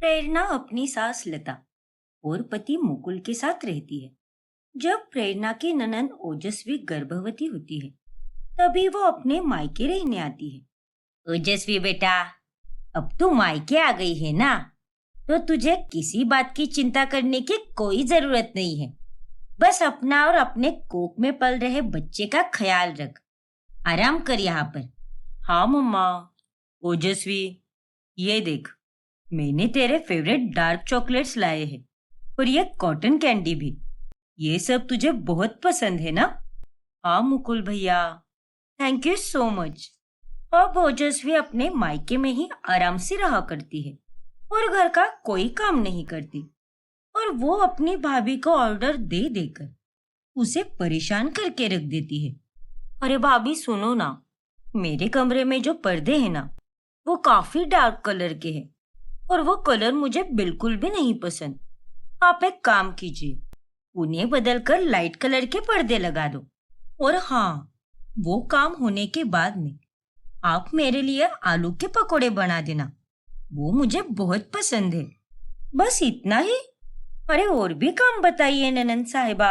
प्रेरणा अपनी सास लता और पति मुकुल के साथ रहती है। जब प्रेरणा की ननद ओजस्वी गर्भवती होती है, तभी वो अपने मायके रहने आती है। ओजस्वी बेटा, अब तू मायके आ गई है ना, तो तुझे किसी बात की चिंता करने की कोई जरूरत नहीं है। बस अपना और अपने कोख में पल रहे बच्चे का ख्याल रख। आराम कर यहाँ पर। हाँ मम्मा। ओजस्वी, ये देख, मैंने तेरे फेवरेट डार्क चॉकलेट्स लाए हैं और ये कॉटन कैंडी भी। ये सब तुझे बहुत पसंद है ना? हाँ मुकुल भैया, थैंक यू सो मच। अब ओजस्वी अपने मायके में ही आराम से रहा करती है और घर का कोई काम नहीं करती। और वो अपनी भाभी को ऑर्डर दे देकर उसे परेशान करके रख देती है। अरे भाभी सुनो ना, मेरे कमरे में जो पर्दे हैं ना, वो काफी डार्क कलर के हैं और वो कलर मुझे बिल्कुल भी नहीं पसंद। आप एक काम कीजिए, उन्हें बदलकर लाइट कलर के पर्दे लगा दो। और हाँ, वो काम होने के बाद में आप मेरे लिए आलू के पकोड़े बना देना, वो मुझे बहुत पसंद है। बस इतना ही? अरे और भी काम बताइए ननंद साहिबा।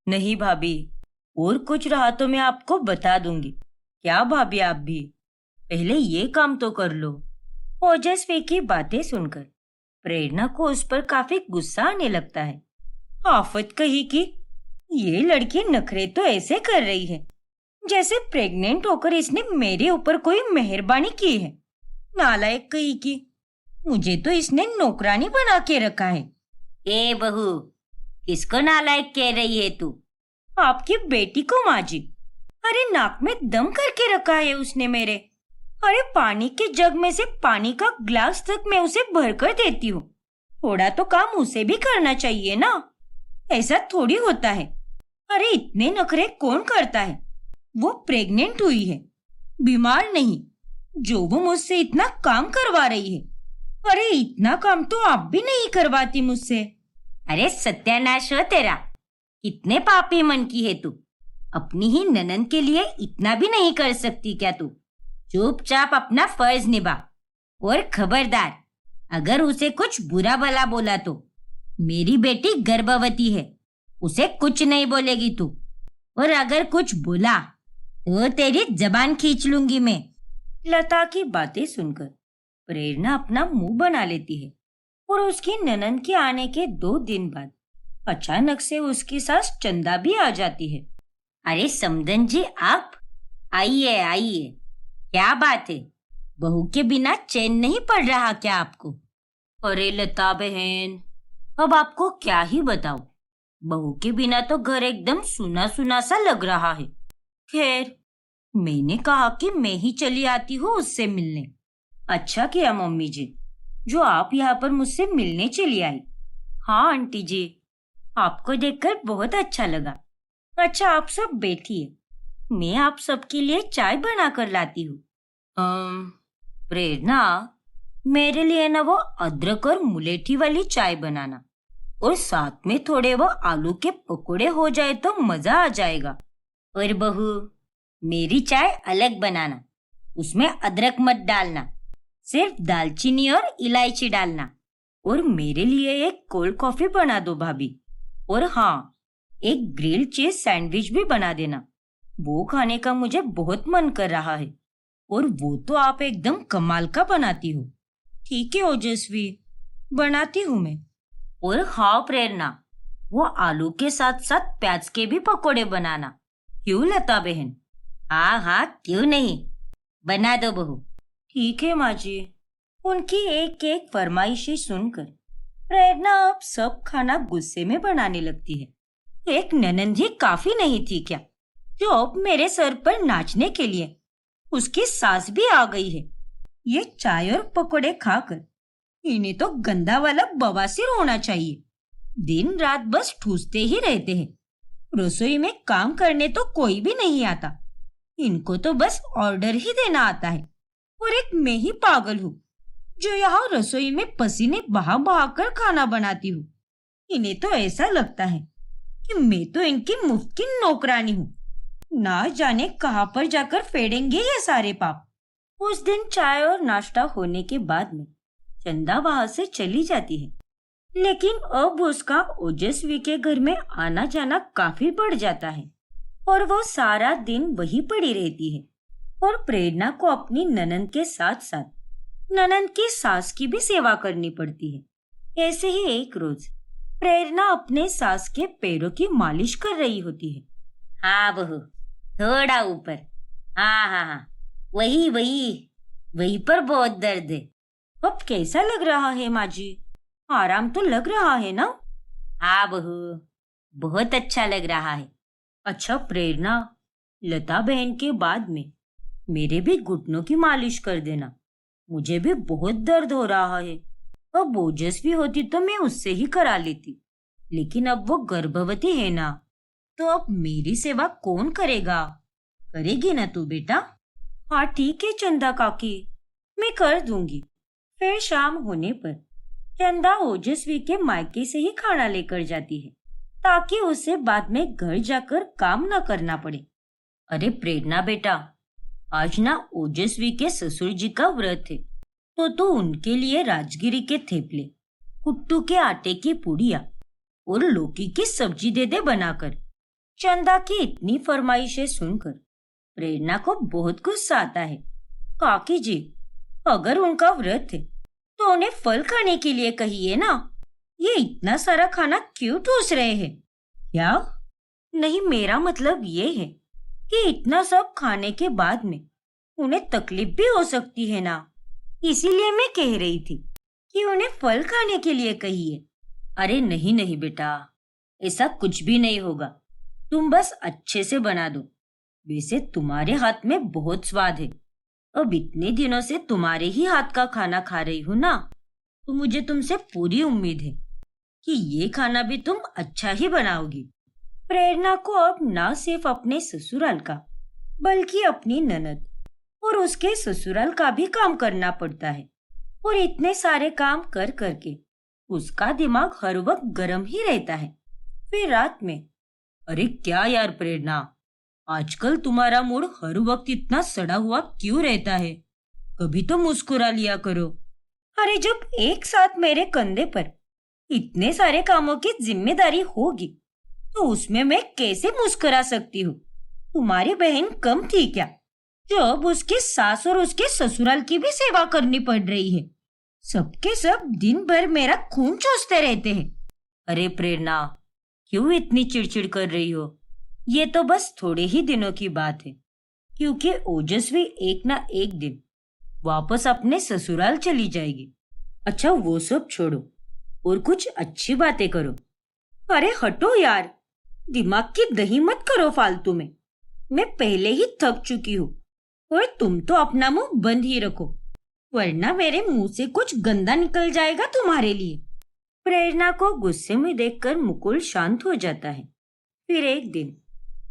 नहीं भाभी, और कुछ रहा तो मैं आपको बता दूंगी। क्या भाभी, आप भी पहले ये काम तो कर लो। ओजस्वी की बातें सुनकर प्रेरणा को उस पर काफी गुस्सा आने लगता है। आफत कही कि ये लड़की नखरे तो ऐसे कर रही है जैसे प्रेग्नेंट होकर इसने मेरे ऊपर कोई मेहरबानी की है। नालायक कही कि मुझे तो इसने नौकरानी बना के रखा है। ए बहू, किसको नालायक कह रही है तू? आपकी बेटी को माँ जी। अरे नाक में दम करके रखा है उसने मेरे। अरे पानी के जग में से पानी का ग्लास तक मैं उसे भरकर देती हूँ। थोड़ा तो काम उसे भी करना चाहिए ना, ऐसा थोड़ी होता है। अरे इतने नखरे कौन करता है? वो प्रेग्नेंट हुई है, बीमार नहीं, जो वो मुझसे इतना काम करवा रही है। अरे इतना काम तो आप भी नहीं करवाती मुझसे। अरे सत्यानाश हो तेरा, कितने पापी मन की है तू। अपनी ही ननंद के लिए इतना भी नहीं कर सकती क्या तू? चुपचाप अपना फर्ज निभा। और खबरदार, अगर उसे कुछ बुरा भला बोला तो मेरी बेटी गर्भवती है, उसे कुछ नहीं बोलेगी तू। और अगर कुछ बोला तो तेरी जबान खींच लूंगी मैं। लता की बातें सुनकर प्रेरणा अपना मुंह बना लेती है और उसकी ननंद के आने के 2 दिन बाद अचानक से उसकी सास चंदा भी आ जाती है। अरे समदन जी, आप आइए आइए। क्या बात है, बहू के बिना चैन नहीं पड़ रहा क्या आपको? अरे लता बहन, अब आपको क्या ही बताऊं, बहू के बिना तो घर एकदम सुना सुना सा लग रहा है। खैर, मैंने कहा कि मैं ही चली आती हूँ उससे मिलने। अच्छा किया मम्मी जी, जो आप यहाँ पर मुझसे मिलने चली आई। हाँ आंटी जी, आपको देखकर बहुत अच्छा लगा। अच्छा आप सब बैठिए, मैं आप सबके लिए चाय बना कर लाती हूँ। प्रेरणा, मेरे लिए ना वो अदरक और मुलेठी वाली चाय बनाना, और साथ में थोड़े वो आलू के पकोड़े हो जाए तो मजा आ जाएगा। और बहू, मेरी चाय अलग बनाना, उसमें अदरक मत डालना, सिर्फ दालचीनी और इलायची डालना। और मेरे लिए एक कोल्ड कॉफी बना दो भाभी। और हाँ, एक ग्रिल चीज सैंडविच भी बना देना, वो खाने का मुझे बहुत मन कर रहा है। और वो तो आप एकदम कमाल का बनाती हो। ठीक है ओजस्वी, बनाती हूँ मैं। और हाँ प्रेरणा, वो आलू के साथ साथ प्याज के भी पकोड़े बनाना। क्यों लता बहन? हाँ हाँ, क्यों नहीं, बना दो बहू। ठीक है माँ जी। उनकी एक एक फरमाइशी सुनकर प्रेरणा अब सब खाना गुस्से में बनाने लगती है। एक ननंद ही काफी नहीं थी क्या, जो अब मेरे सर पर नाचने के लिए उसकी सास भी आ गई है। ये चाय और पकोड़े खाकर इन्हें तो गंदा वाला बवासीर होना चाहिए। दिन रात बस ठूसते ही रहते हैं। रसोई में काम करने तो कोई भी नहीं आता, इनको तो बस ऑर्डर ही देना आता है। और एक मैं ही पागल हूँ जो यहाँ रसोई में पसीने बहा बहा कर खाना बनाती हूँ। इन्हें तो ऐसा लगता है कि मैं तो इनकी मुफ्त की नौकरानी हूँ। ना जाने कहाँ पर जाकर फेडेंगे ये सारे पाप। उस दिन चाय और नाश्ता होने के बाद में चंदा वहां से चली जाती है। लेकिन अब उसका ओजस्वी के घर में आना जाना काफी बढ़ जाता है और वो सारा दिन वहीं पड़ी रहती है और प्रेरणा को अपनी ननंद के साथ साथ ननंद की सास की भी सेवा करनी पड़ती है। ऐसे ही एक रोज प्रेरणा अपने सास के पैरों की मालिश कर रही होती है। हाँ बहू, थोड़ा ऊपर। हाँ हाँ हाँ, वही वही वहीं पर बहुत दर्द है। अब कैसा लग रहा है माँ जी? आराम तो लग रहा है ना? हाँ बहू, बहुत अच्छा लग रहा है। अच्छा प्रेरणा, लता बहन के बाद में मेरे भी घुटनों की मालिश कर देना। मुझे भी बहुत दर्द हो रहा है। अब ओजस्वी होती तो मैं उससे ही करा लेती, लेकिन अब वो गर्भवती है ना, तो अब मेरी सेवा कौन करेगा? करेगी ना तू बेटा? हाँ ठीक है चंदा काकी, मैं कर दूंगी। फिर शाम होने पर चंदा ओजस्वी के मायके से ही खाना लेकर जाती है ताकि उसे बाद में घर जाकर काम न करना पड़े। अरे प्रेरणा बेटा, आज ना ओजस्वी के ससुर जी का व्रत है, तो तू उनके लिए राजगिरी के थेपले, कुट्टू के आटे की पुड़िया और लौकी की सब्जी दे दे बनाकर। चंदा की इतनी फरमाइशें सुनकर प्रेरणा को बहुत गुस्सा आता है। काकी जी, अगर उनका व्रत है तो उन्हें फल खाने के लिए कहिए ना। ये इतना सारा खाना क्यों ठूस रहे हैं? क्या? नहीं, मेरा मतलब ये है कि इतना सब खाने के बाद में उन्हें तकलीफ भी हो सकती है ना, इसीलिए मैं कह रही थी कि उन्हें फल खाने के लिए कहिए। अरे नहीं नहीं बेटा, ऐसा कुछ भी नहीं होगा। तुम बस अच्छे से बना दो। वैसे तुम्हारे हाथ में बहुत स्वाद है। अब इतने दिनों से तुम्हारे ही हाथ का खाना खा रही हूँ ना, तो मुझे तुमसे पूरी उम्मीद है कि ये खाना भी तुम अच्छा ही बनाओगी। प्रेरणा को अब ना सिर्फ अपने ससुराल का बल्कि अपनी ननद और उसके ससुराल का भी काम करना पड़ता है और इतने सारे काम कर करके उसका दिमाग हर वक्त गर्म ही रहता है। फिर रात में, अरे क्या यार प्रेरणा, आजकल तुम्हारा मूड हर वक्त इतना सड़ा हुआ क्यों रहता है? कभी तो मुस्कुरा लिया करो। अरे जब एक साथ मेरे कंधे पर इतने सारे कामों की जिम्मेदारी होगी तो उसमें मैं कैसे मुस्कुरा सकती हूँ? तुम्हारी बहन कम थी क्या जो अब उसकी सास और उसके ससुराल की भी सेवा करनी पड़ रही है? सबके सब दिन भर मेरा खून चूसते रहते हैं। अरे प्रेरणा, क्यों इतनी चिड़चिड़ कर रही हो? ये तो बस थोड़े ही दिनों की बात है, क्योंकि ओजस्वी एक ना एक दिन वापस अपने ससुराल चली जाएगी। अच्छा वो सब छोड़ो और कुछ अच्छी बातें करो। अरे हटो यार, दिमाग की दही मत करो फालतू में। मैं पहले ही थक चुकी हूँ और तुम तो अपना मुंह बंद ही रखो, वरना मेरे मुंह से कुछ गंदा निकल जाएगा तुम्हारे लिए। प्रेरणा को गुस्से में देखकर मुकुल शांत हो जाता है। फिर एक दिन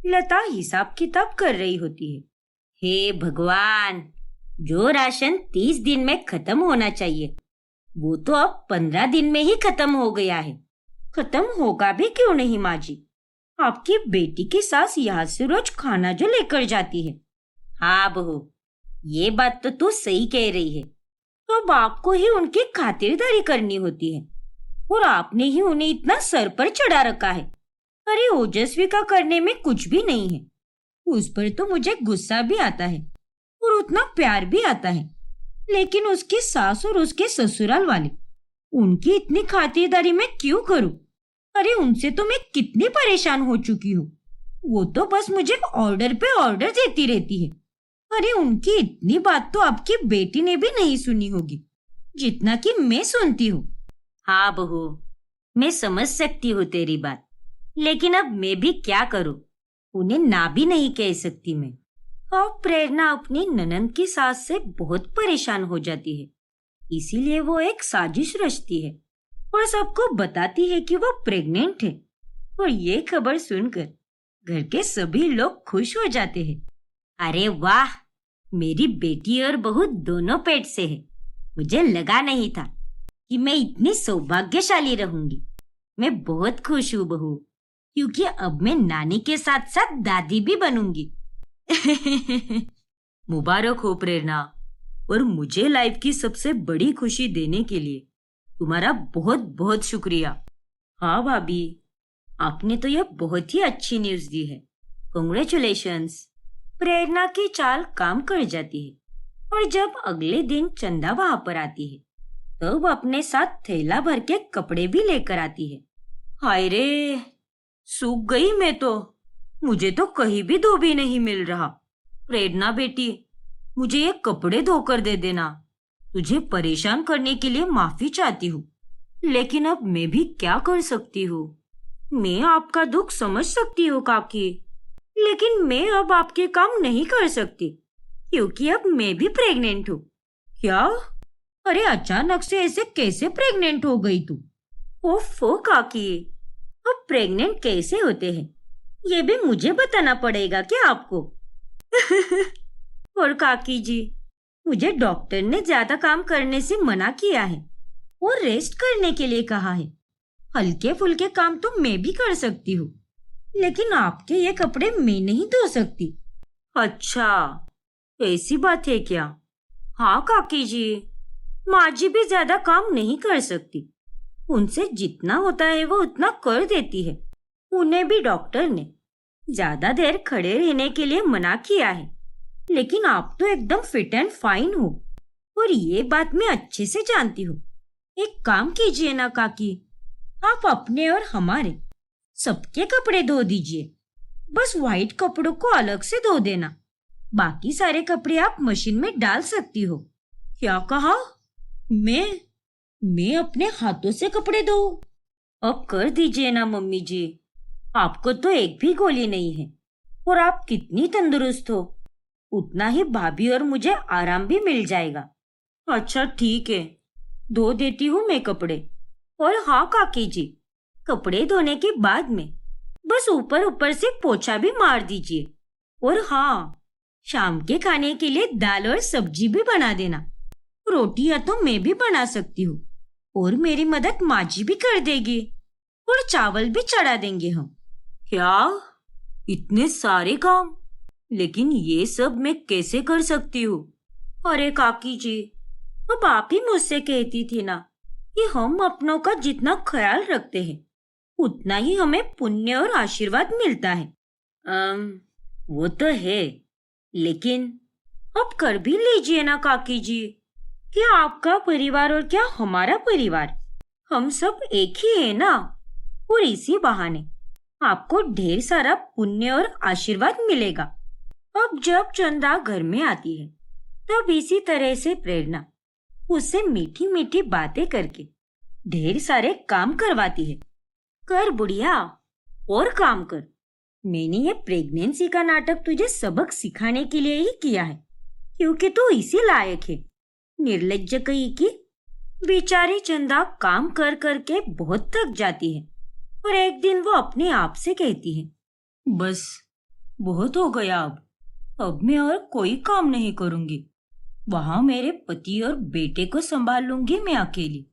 लता हिसाब किताब कर रही होती है। हे भगवान, जो राशन 30 दिन में खत्म होना चाहिए वो तो अब 15 दिन में ही खत्म हो गया है। खत्म होगा भी क्यों नहीं माँ जी? आपकी बेटी की सास यहाँ से रोज खाना जो लेकर जाती है। हाँ बहू, ये बात तो तू सही कह रही है। तो अब आपको ही उनकी खातिरदारी करनी होती है और आपने ही उन्हें इतना सर पर चढ़ा रखा है। अरे ओजस्वी का करने में कुछ भी नहीं है। उस पर तो मुझे गुस्सा भी आता है और उतना प्यार भी आता है, लेकिन उसकी सास और उसके ससुराल वाले, उनकी इतनी खातिरदारी मैं क्यों करूं? अरे उनसे तो मैं कितनी परेशान हो चुकी हूँ। वो तो बस मुझे ऑर्डर पे ऑर्डर देती रहती है। अरे उनकी इतनी बात तो आपकी बेटी ने भी नहीं सुनी होगी जितना कि मैं सुनती हूँ। हाँ बहू, मैं समझ सकती हूँ तेरी बात, लेकिन अब मैं भी क्या करूँ? उन्हें ना भी नहीं कह सकती मैं। और प्रेरणा अपनी ननंद की सास से बहुत परेशान हो जाती है, इसीलिए वो एक साजिश रचती है और सबको बताती है कि वो प्रेग्नेंट है। और ये खबर सुनकर घर के सभी लोग खुश हो जाते हैं। अरे वाह, मेरी बेटी और बहू दोनों पेट से है। मुझे लगा नहीं था कि मैं इतनी सौभाग्यशाली रहूंगी। मैं बहुत खुश हूँ बहू, क्योंकि अब मैं नानी के साथ साथ दादी भी बनूंगी। मुबारक हो प्रेरणा, और मुझे लाइफ की सबसे बड़ी खुशी देने के लिए तुम्हारा बहुत बहुत शुक्रिया। हाँ भाभी, आपने तो यह बहुत ही अच्छी न्यूज़ दी है। कांग्रेचुलेशंस। प्रेरणा की चाल काम कर जाती है और जब अगले दिन चंदा वहां पर आती है तब अपने साथ थैला भर के कपड़े भी लेकर आती है। हाय रे, सूख गई मैं तो। मुझे तो कहीं भी धोबी नहीं मिल रहा। प्रेरणा बेटी, मुझे ये कपड़े धोकर दे देना। तुझे परेशान करने के लिए माफी चाहती हूँ, लेकिन अब मैं भी क्या कर सकती हूँ। मैं आपका दुख समझ सकती हूँ काकी, लेकिन मैं अब आपके काम नहीं कर सकती क्योंकि अब मैं भी प्रेग्नेंट हूँ। क्या? अरे अचानक से ऐसे कैसे प्रेग्नेंट हो गई तू? ओफो काकी, अब प्रेग्नेंट कैसे होते हैं ये भी मुझे बताना पड़ेगा क्या आपको? और काकी जी, मुझे डॉक्टर ने ज्यादा काम करने से मना किया है और रेस्ट करने के लिए कहा है। हल्के फुल्के काम तो मैं भी कर सकती हूँ, लेकिन आपके ये कपड़े मैं नहीं धो सकती। अच्छा, ऐसी बात है क्या? हाँ काकी जी, माँ जी भी ज्यादा काम नहीं कर सकती। उनसे जितना होता है वो उतना कर देती है। उन्हें भी डॉक्टर ने ज्यादा देर खड़े रहने के लिए मना किया है, लेकिन आप तो एकदम फिट एंड फाइन हो और ये बात मैं अच्छे से जानती हूँ। एक काम कीजिए ना काकी, आप अपने और हमारे सबके कपड़े धो दीजिए। बस व्हाइट कपड़ों को अलग से धो देना, बाकी सारे कपड़े आप मशीन में डाल सकती हो। क्या कहा? मैं अपने हाथों से कपड़े धो? अब कर दीजिए ना मम्मी जी। आपको तो एक भी गोली नहीं है और आप कितनी तंदुरुस्त हो, उतना ही भाभी और मुझे आराम भी मिल जाएगा। अच्छा ठीक है, धो देती हूँ मैं कपड़े। और हाँ काकी जी, कपड़े धोने के बाद में बस ऊपर ऊपर से पोछा भी मार दीजिए। और हाँ, शाम के खाने के लिए दाल और सब्जी भी बना देना। रोटियां तो मैं भी बना सकती हूँ और मेरी मदद माँ जी भी कर देगी और चावल भी चढ़ा देंगे हम। क्या? इतने सारे काम? लेकिन ये सब मैं कैसे कर सकती हूँ? अरे काकी जी, अब आप ही मुझसे कहती थी ना कि हम अपनों का जितना ख्याल रखते हैं उतना ही हमें पुण्य और आशीर्वाद मिलता है। वो तो है, लेकिन अब कर भी लीजिए ना काकी जी। क्या आपका परिवार और क्या हमारा परिवार, हम सब एक ही है ना। और इसी बहाने आपको ढेर सारा पुण्य और आशीर्वाद मिलेगा। अब जब चंदा घर में आती है तब इसी तरह से प्रेरणा उससे मीठी मीठी बातें करके ढेर सारे काम करवाती है। कर बुढ़िया, और काम कर। मैंने ये प्रेगनेंसी का नाटक तुझे सबक सिखाने के लिए ही किया है, क्योंकि तू इसी लायक है। निर्लज्ज कही की। बेचारी चंदा काम कर करके बहुत थक जाती है और एक दिन वो अपने आप से कहती है, बस बहुत हो गया, अब मैं और कोई काम नहीं करूंगी। वहां मेरे पति और बेटे को संभाल लूंगी मैं अकेली,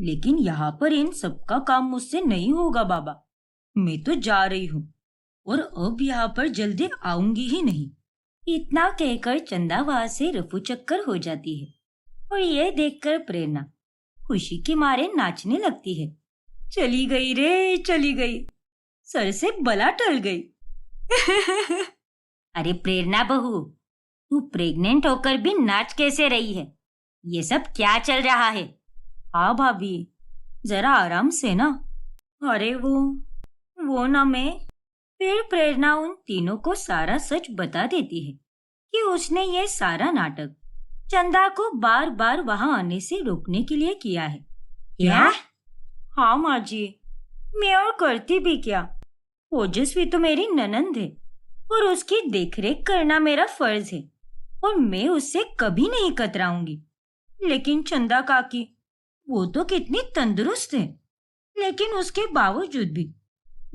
लेकिन यहाँ पर इन सबका काम मुझसे नहीं होगा बाबा। मैं तो जा रही हूँ और अब यहाँ पर जल्दी आऊंगी ही नहीं। इतना कहकर चंदा वहां से रफू चक्कर हो जाती है और ये देखकर प्रेरणा खुशी के मारे नाचने लगती है। चली गई रे, चली गई, सर से बला टल गई। अरे प्रेरणा बहू, तू प्रेग्नेंट होकर भी नाच कैसे रही है? ये सब क्या चल रहा है? हाँ भाभी, जरा आराम से ना। अरे वो ना मैं। फिर प्रेरणा उन तीनों को सारा सच बता देती है कि उसने ये सारा नाटक चंदा को बार बार वहां आने से रोकने के लिए किया है। क्या? हाँ माँ जी, मैं और करती भी क्या। ओजस्वी तो मेरी ननंद है और उसकी देखरेख करना मेरा फर्ज है और मैं उससे कभी नहीं कतराऊंगी। लेकिन चंदा काकी, वो तो कितनी तंदुरुस्त है, लेकिन उसके बावजूद भी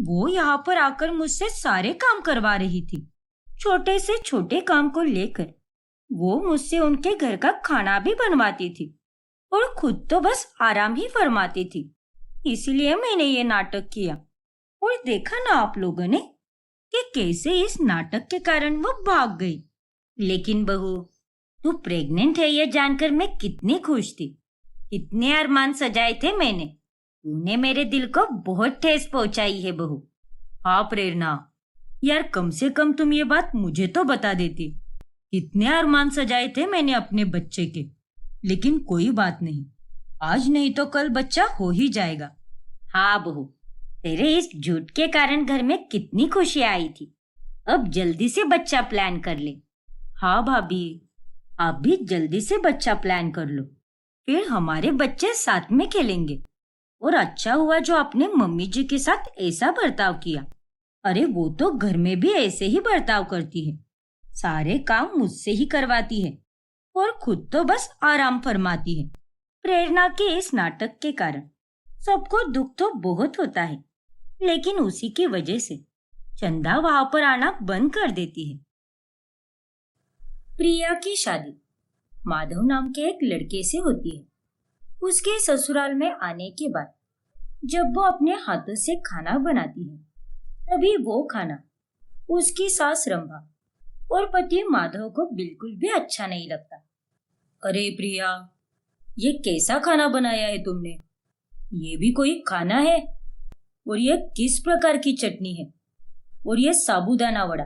वो यहाँ पर आकर मुझसे सारे काम करवा रही थी। छोटे से छोटे काम को लेकर वो मुझसे उनके घर का खाना भी बनवाती थी और खुद तो बस आराम ही फरमाती थी। इसीलिए मैंने ये नाटक किया और देखा ना आप लोगों ने कि कैसे इस नाटक के कारण वो भाग गई। लेकिन बहू, तू प्रेग्नेंट है ये जानकर मैं कितनी खुश थी। कितने अरमान सजाए थे मैंने। तूने मेरे दिल को बहुत ठेस पहुंचाई है बहू। हाँ प्रेरणा, यार कम से कम तुम ये बात मुझे तो बता देती। कितने अरमान सजाए थे मैंने अपने बच्चे के। लेकिन कोई बात नहीं, आज नहीं तो कल बच्चा हो ही जाएगा। हाँ बहू, तेरे इस झूठ के कारण घर में कितनी खुशियां आई थी। अब जल्दी से बच्चा प्लान कर ले। हाँ भाभी, आप भी जल्दी से बच्चा प्लान कर लो, फिर हमारे बच्चे साथ में खेलेंगे। और अच्छा हुआ जो आपने मम्मी जी के साथ ऐसा बर्ताव किया। अरे वो तो घर में भी ऐसे ही बर्ताव करती है, सारे काम मुझसे ही करवाती है और खुद तो बस आराम फरमाती है। प्रेरणा के इस नाटक के कारण सबको दुख तो बहुत होता है, लेकिन उसी की वजह से चंदा वहां पर आना बंद कर देती है। प्रिया की शादी माधव नाम के एक लड़के से होती है। उसके ससुराल में आने के बाद जब वो अपने हाथों से खाना बनाती है, तभी वो खाना उसकी सास रंभा और पति माधव को बिल्कुल भी अच्छा नहीं लगता। अरे प्रिया, ये कैसा खाना बनाया है तुमने? ये भी कोई खाना है? और ये किस प्रकार की चटनी है? और ये साबूदाना वड़ा,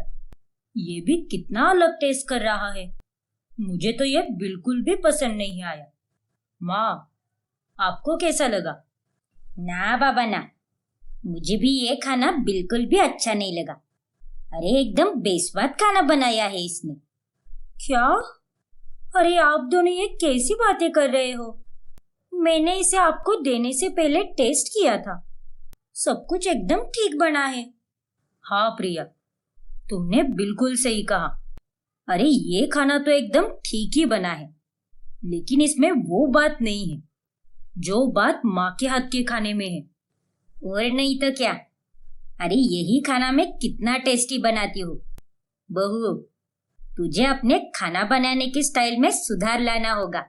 ये भी कितना अलग टेस्ट कर रहा है। मुझे तो ये बिल्कुल भी पसंद नहीं आया। माँ, आपको कैसा लगा? ना बाबा ना, मुझे भी ये खाना बिल्कुल भी अच्छा नहीं लगा। अरे एकदम बेस्वाद खाना बनाया है इसने। क्या? अरे आप दोनों ये कैसी बातें कर रहे हो? मैंने इसे आपको देने से पहले टेस्ट किया था, सब कुछ एकदम ठीक बना है। हाँ प्रिया, तुमने बिल्कुल सही कहा। अरे ये खाना तो एकदम ठीक ही बना है, लेकिन इसमें वो बात नहीं है जो बात माँ के हाथ के खाने में है। और नहीं तो क्या। अरे यही खाना मैं कितना टेस्टी बनाती हूँ। बहू, तुझे अपने खाना बनाने के स्टाइल में सुधार लाना होगा।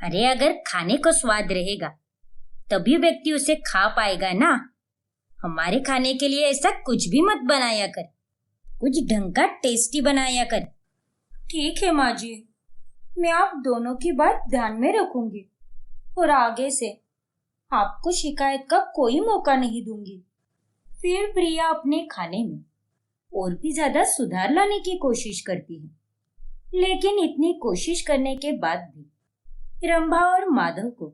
अरे अगर खाने को स्वाद रहेगा तभी व्यक्ति उसे खा पाएगा ना। हमारे खाने के लिए ऐसा कुछ भी मत बनाया कर, कुछ ढंग का टेस्टी बनाया कर। ठीक है माँ जी, मैं आप दोनों की बात ध्यान में रखूंगी और आगे से आपको शिकायत का कोई मौका नहीं दूंगी। फिर प्रिया अपने खाने में और भी ज्यादा सुधार लाने की कोशिश करती है, लेकिन इतनी कोशिश करने के बाद भी रंभा और माधव को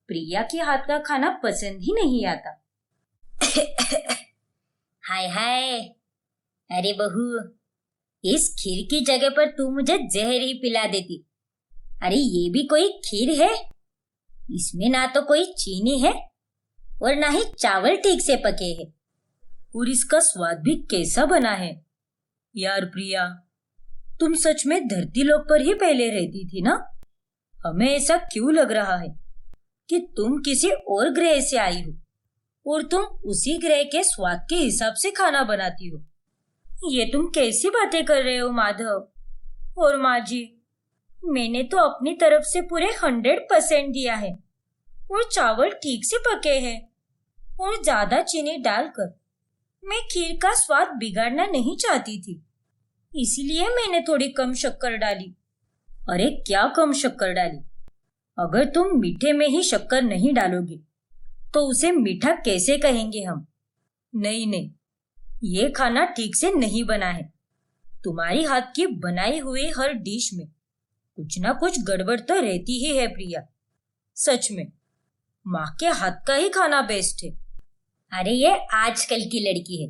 प्रिया के हाथ का खाना पसंद ही नहीं आता। हाय हाय, अरे बहू, इस खीर की जगह पर तू मुझे जहर ही पिला देती। अरे ये भी कोई खीर है? इसमें ना तो कोई चीनी है और ना ही चावल ठीक से पके हैं। और इसका स्वाद भी कैसा बना है। यार प्रिया, तुम सच में धरती लोक पर ही पहले रहती थी ना? हमें ऐसा क्यों लग रहा है कि तुम किसी और ग्रह से आई हो और तुम उसी ग्रह के स्वाद के हिसाब से खाना बनाती हो। ये तुम कैसी बातें कर रहे हो माधव और माँ जी? मैंने तो अपनी तरफ से पूरे 100% दिया है और चावल ठीक से पके हैं और ज्यादा चीनी डालकर मैं खीर का स्वाद बिगाड़ना नहीं चाहती थी, इसीलिए मैंने थोड़ी कम शक्कर डाली। अरे क्या कम शक्कर डाली? अगर तुम मीठे में ही शक्कर नहीं डालोगे तो उसे मीठा कैसे कहेंगे हम? नहीं नहीं, ये खाना ठीक से नहीं बना है। तुम्हारी हाथ की बनाई हुई हर डिश में कुछ ना कुछ गड़बड़ तो रहती ही है प्रिया। सच में माँ के हाथ का ही खाना बेस्ट है। अरे ये आजकल की लड़की है,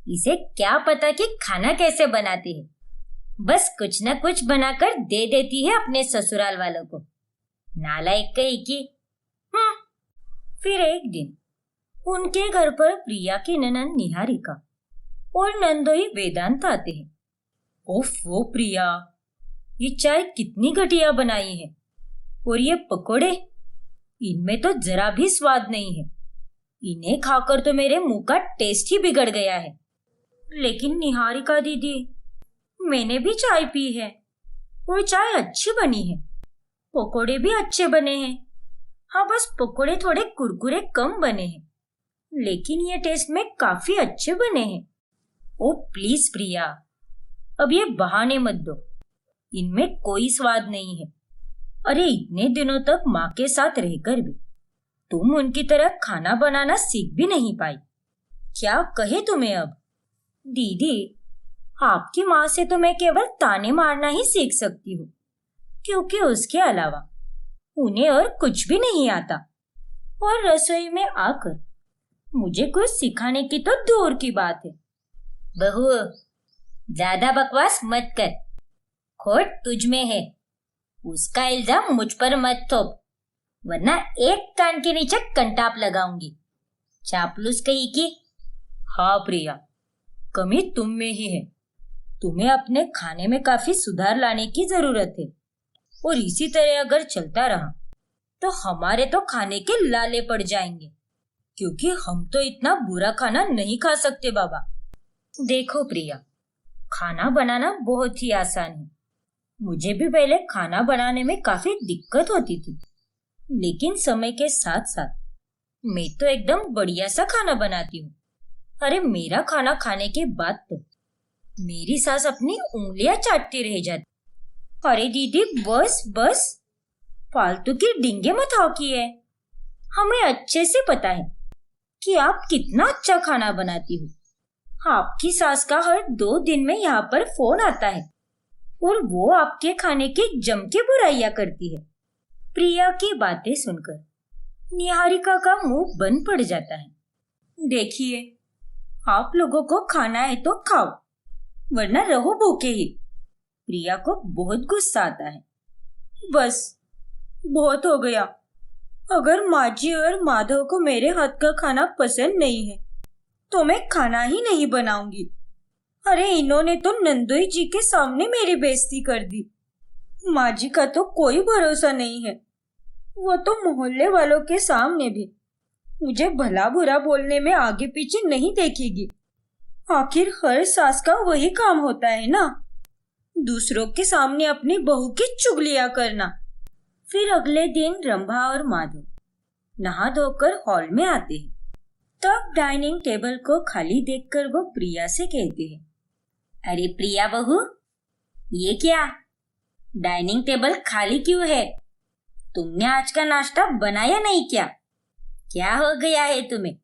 इसे क्या पता कि खाना कैसे बनाते हैं। बस कुछ ना कुछ बनाकर दे देती है अपने ससुराल वालों को। नालायक कहीं की। फिर एक दिन उनके घर पर प्रिया की ननंद निहारिका और नंदोई वेदांत आते हैं। ओफ वो प्रिया, ये चाय कितनी घटिया बनाई है और ये पकोड़े, इनमें तो जरा भी स्वाद नहीं है। इन्हें खाकर तो मेरे मुंह का टेस्ट ही बिगड़ गया है। लेकिन निहारिका दीदी, मैंने भी चाय पी है और चाय अच्छी बनी है, पकोड़े भी अच्छे बने हैं। हाँ बस पकोड़े थोड़े कुरकुरे कम बने हैं, लेकिन ये टेस्ट में काफी अच्छे बने हैं। ओ प्लीज प्रिया, अब ये बहाने मत दो। इनमें कोई स्वाद नहीं है। अरे इतने दिनों तक माँ के साथ रहकर भी तुम उनकी तरह खाना बनाना सीख भी नहीं पाई। क्या कहे तुम्हें अब? दीदी, आपकी माँ से तो मैं केवल ताने मारना ही सीख सकती हूँ, क्योंकि उसके अलावा उन्हें और कुछ भी नहीं आता। और रसोई में आकर मुझे कुछ सिखाने की तो दूर की बात है। बहू, ज्यादा बकवास मत कर। खोट तुझ में है, उसका इल्जाम मुझ पर मत थोप, वरना एक कान के नीचे कंटाप लगाऊंगी। चापलूस कही की। हाँ प्रिया, कमी तुम में ही है। तुम्हें अपने खाने में काफी सुधार लाने की जरूरत है। और इसी तरह अगर चलता रहा तो हमारे तो खाने के लाले पड़ जाएंगे, क्योंकि हम तो इतना बुरा खाना नहीं खा सकते बाबा। देखो प्रिया, खाना बनाना बहुत ही आसान है। मुझे भी पहले खाना बनाने में काफी दिक्कत होती थी, लेकिन समय के साथ साथ मैं तो एकदम बढ़िया सा खाना बनाती हूँ। अरे मेरा खाना खाने के बाद तो मेरी सास अपनी उंगलियां चाटती रह जाती। अरे दीदी बस बस, फालतू की डींगे मत हाँकिए। हमें अच्छे से पता है कि आप कितना अच्छा खाना बनाती हो। आपकी सास का हर 2 दिन में यहाँ पर फोन आता है और वो आपके खाने की जम के बुराइयां करती है। प्रिया की बातें सुनकर निहारिका का मुंह बंद पड़ जाता है। देखिए, आप लोगों को खाना है तो खाओ, वरना रहो भूखे ही। प्रिया को बहुत गुस्सा आता है। बस बहुत हो गया। अगर माजी और माधव को मेरे हाथ का खाना पसंद नहीं है तो मैं खाना ही नहीं बनाऊंगी। अरे इन्होंने तो नंदोई जी के सामने मेरी बेइज्जती कर दी। माजी का तो कोई भरोसा नहीं है। वो तो मोहल्ले वालों के सामने भी मुझे भला बुरा बोलने में आगे पीछे नहीं देखेगी। आखिर हर सास का वही काम होता है ना, दूसरों के सामने अपनी बहू की चुगलियां करना। फिर अगले दिन रंभा और माधव नहा धोकर हॉल में आते हैं। तब डाइनिंग टेबल को खाली देखकर वो प्रिया से कहते हैं, अरे प्रिया बहू, ये क्या, डाइनिंग टेबल खाली क्यों है? तुमने आज का नाश्ता बनाया नहीं क्या? क्या हो गया है तुम्हें?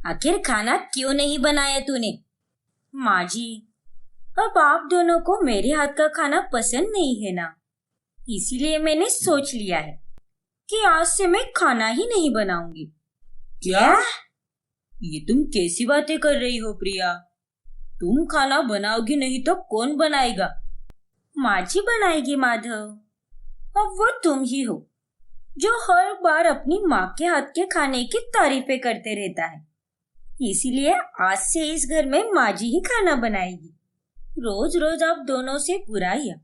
आखिर खाना क्यों नहीं बनाया तूने? माँ जी, अब आप दोनों को मेरे हाथ का खाना पसंद नहीं है ना, इसीलिए मैंने सोच लिया है कि आज से मैं खाना ही नहीं बनाऊंगी। क्या? ये तुम कैसी बातें कर रही हो प्रिया? तुम खाना बनाओगी नहीं तो कौन बनाएगा? माँ जी बनाएगी माधव। अब वो तुम ही हो जो हर बार अपनी माँ के हाथ के खाने की तारीफें करते रहता है। इसीलिए आज से इस घर में माँ जी ही खाना बनाएगी। रोज रोज आप दोनों से बुराइयां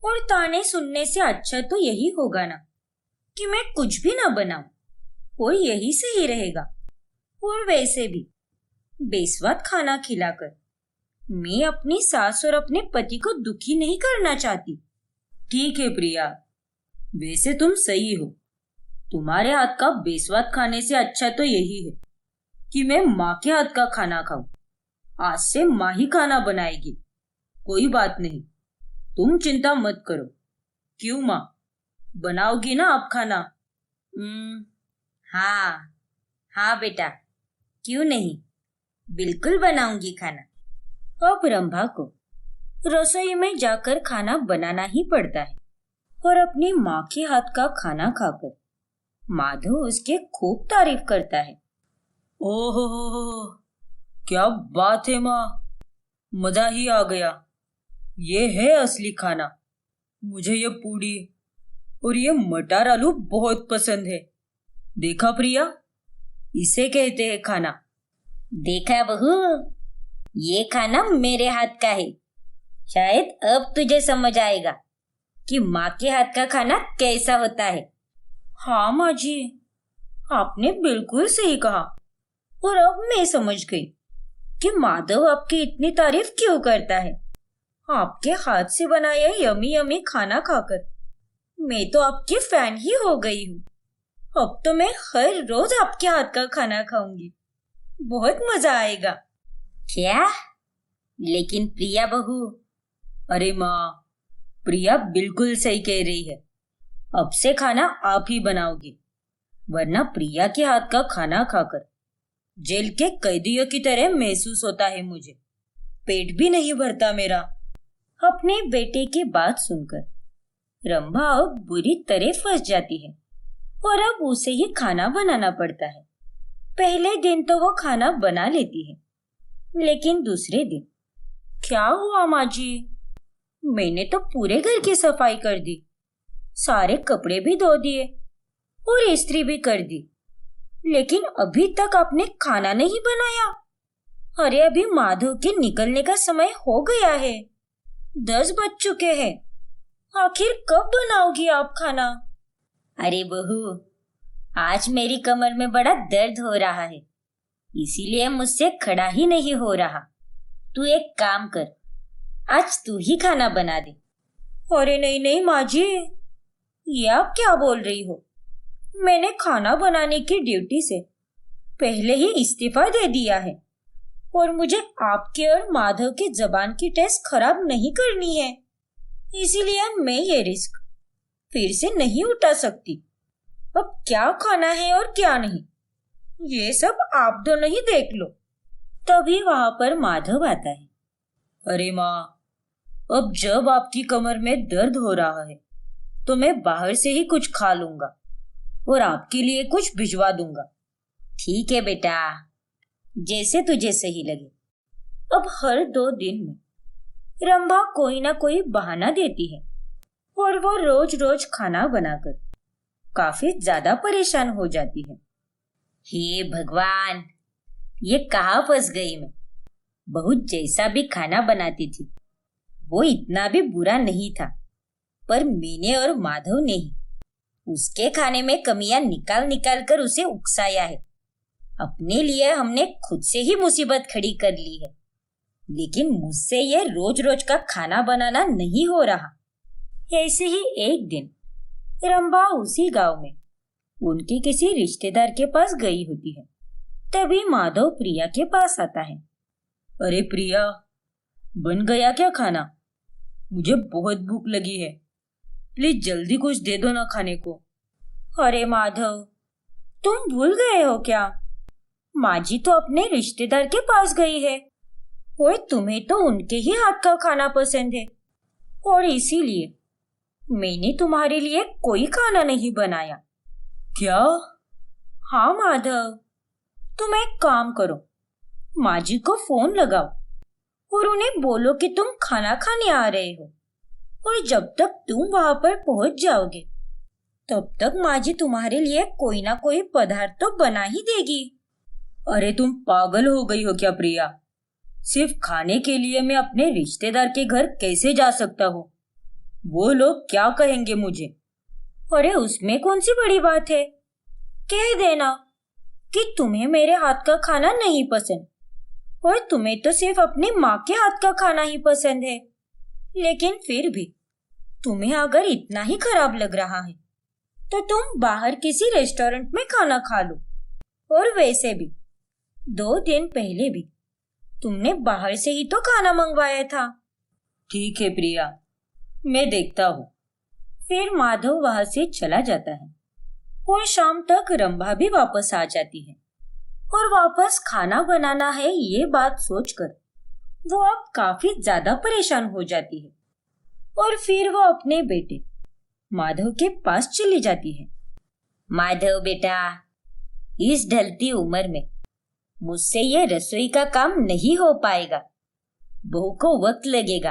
और ताने सुनने से अच्छा तो यही होगा ना कि मैं कुछ भी ना बनाऊं और यही सही रहेगा। और वैसे भी बेस्वाद खाना खिलाकर मैं अपनी सास और अपने पति को दुखी नहीं करना चाहती। ठीक है प्रिया, वैसे तुम सही हो। तुम्हारे हाथ का बेस्वाद खाने से अच्छा तो यही है कि मैं माँ के हाथ का खाना खाऊं। आज से माँ ही खाना बनाएगी। कोई बात नहीं, तुम चिंता मत करो। क्यों माँ, बनाओगी ना आप खाना? हाँ हाँ बेटा, क्यों नहीं, बिल्कुल बनाऊंगी खाना। अब रंभा को रसोई में जाकर खाना बनाना ही पड़ता है और अपनी माँ के हाथ का खाना खाकर माधव उसके खूब तारीफ करता है। ओहो, क्या बात है माँ, मजा ही आ गया। ये है असली खाना। मुझे ये पूड़ी और ये मटर आलू बहुत पसंद है। देखा प्रिया, इसे कहते हैं खाना। देखा बहू, ये खाना मेरे हाथ का है। शायद अब तुझे समझ आएगा कि माँ के हाथ का खाना कैसा होता है। हाँ माँ जी, आपने बिल्कुल सही कहा। और अब मैं समझ गई कि माधव आपकी इतनी तारीफ क्यों करता है। आपके हाथ से बनाया यमी यमी खाना खाकर मैं तो आपकी फैन ही हो गई हूँ। अब तो मैं हर रोज आपके हाथ का खाना खाऊंगी। बहुत मजा आएगा। क्या? लेकिन प्रिया बहू। अरे माँ, प्रिया बिल्कुल सही कह रही है। अब से खाना आप ही बनाओगी, वरना प्रिया के हाथ का खाना खाकर जेल के कैदियों की तरह महसूस होता है मुझे। पेट भी नहीं भरता मेरा। अपने बेटे की बात सुनकर रंभा अब बुरी तरह फंस जाती है और अब उसे ही खाना बनाना पड़ता है। पहले दिन तो वो खाना बना लेती है, लेकिन दूसरे दिन क्या हुआ माँ जी? मैंने तो पूरे घर की सफाई कर दी, सारे कपड़े भी धो दिए और इस्त्री भी कर दी, लेकिन अभी तक आपने खाना नहीं बनाया। अरे अभी माधव के निकलने का समय हो गया है, 10 बज चुके हैं। आखिर कब बनाओगी आप खाना? अरे बहू, आज मेरी कमर में बड़ा दर्द हो रहा है, इसीलिए मुझसे खड़ा ही नहीं हो रहा। तू एक काम कर, आज तू ही खाना बना दे। अरे नहीं नहीं माँ जी, ये आप क्या बोल रही हो? मैंने खाना बनाने की ड्यूटी से पहले ही इस्तीफा दे दिया है और मुझे आपके और माधव की जबान की टेस्ट खराब नहीं करनी है, इसीलिए मैं ये रिस्क फिर से नहीं उठा सकती। अब क्या खाना है और क्या नहीं, ये सब आप दोनों ही देख लो। तभी वहां पर माधव आता है। अरे माँ, अब जब आपकी कमर में दर्द हो रहा है तो मैं बाहर से ही कुछ खा लूंगा और आपके लिए कुछ भिजवा दूंगा। ठीक है बेटा, जैसे तुझे सही लगे। अब हर 2 दिन में रंभा कोई ना कोई बहाना देती है और वो रोज रोज खाना बनाकर काफी ज्यादा परेशान हो जाती है। हे भगवान, ये कहाँ फंस गई मैं? बहुत जैसा भी खाना बनाती थी वो इतना भी बुरा नहीं था, पर मैंने और माधव ने ही उसके खाने में कमियां निकाल निकाल कर उसे उकसाया है। अपने लिए हमने खुद से ही मुसीबत खड़ी कर ली है, लेकिन मुझसे ये रोज रोज का खाना बनाना नहीं हो रहा। ऐसे ही एक दिन रंभा उसी गांव में उनके किसी रिश्तेदार के पास गई होती है। तभी माधव प्रिया के पास आता है। अरे प्रिया, बन गया क्या खाना? मुझे बहुत भूख लगी है, प्लीज जल्दी कुछ दे दो ना खाने को। अरे माधव, तुम भूल गए हो क्या? माँ जी तो अपने रिश्तेदार के पास गई है और तुम्हें तो उनके ही हाथ का खाना पसंद है, और इसीलिए मैंने तुम्हारे लिए कोई खाना नहीं बनाया। क्या? हाँ माधव, तुम एक काम करो, माँ जी को फोन लगाओ और उन्हें बोलो कि तुम खाना खाने आ रहे हो, और जब तक तुम वहां पर पहुंच जाओगे तब तक माँ जी तुम्हारे लिए कोई ना कोई पदार्थ तो बना ही देगी। अरे तुम पागल हो गई हो क्या प्रिया? सिर्फ खाने के लिए मैं अपने रिश्तेदार के घर कैसे जा सकता हूँ? वो लोग क्या कहेंगे मुझे? अरे उसमें कौन सी बड़ी बात है, कह देना कि तुम्हें मेरे हाथ का खाना नहीं पसंद और तुम्हें तो सिर्फ अपनी माँ के हाथ का खाना ही पसंद है। लेकिन फिर भी तुम्हें अगर इतना ही खराब लग रहा है तो तुम बाहर किसी रेस्टोरेंट में खाना खा लो, और वैसे भी 2 दिन पहले भी तुमने बाहर से ही तो खाना मंगवाया था। ठीक है प्रिया, मैं देखता हूँ। फिर माधव वहां से चला जाता है और शाम तक रंभा भी वापस आ जाती है, और वापस खाना बनाना है ये बात सोचकर वो अब काफी ज्यादा परेशान हो जाती है, और फिर वो अपने बेटे माधव के पास चली जाती है। माधव बेटा, इस ढलती उम्र में मुझसे ये रसोई का काम नहीं हो पाएगा। बहू को वक्त लगेगा,